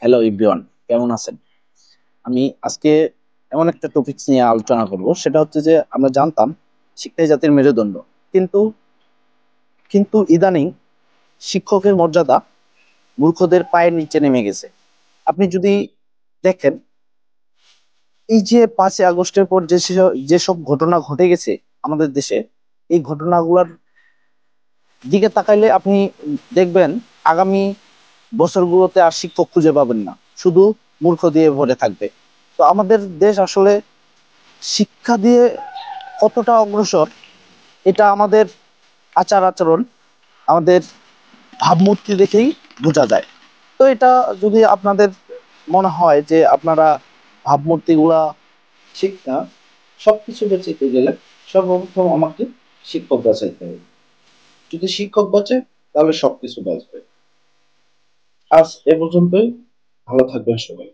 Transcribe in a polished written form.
Hello everyone, কেমন আছেন? আমি আজকে এমন একটা টপিকস নিয়ে আলোচনা করব, সেটা হচ্ছে যে আমরা জানতাম শিক্ষাই জাতির মেরুদণ্ড, কিন্তু কিন্তু ইদানিং শিক্ষকের মর্যাদা মূর্খদের পায়ের নিচে নেমে গেছে। আপনি যদি দেখেন, এই যে 5ই আগস্টের পর যেসব ঘটনা ঘটে গেছে আমাদের দেশে, এই ঘটনাগুলোর দিকে তাকাইলে আপনি দেখবেন আগামী বছরগুলোতে আর শিক্ষক খুঁজে পাবেন না, শুধু মূর্খ দিয়ে ভরে থাকবে। তো আমাদের দেশ আসলে শিক্ষা দিয়ে কতটা অগ্রসর, এটা আমাদের আচার আচরণ, আমাদের ভাবমূর্তি দেখেই বোঝা যায়। তো এটা যদি আপনাদের মনে হয় যে আপনারা ভাবমূর্তি গুলা ঠিক না, সবকিছু বেঁচে গেলে সর্বপ্রথম আমাকে শিক্ষক বাঁচাইতে হবে। যদি শিক্ষক বাঁচে, তাহলে সবকিছু বাঁচবে। আজ এ পর্যন্তই। ভালো থাকবেন সবাই।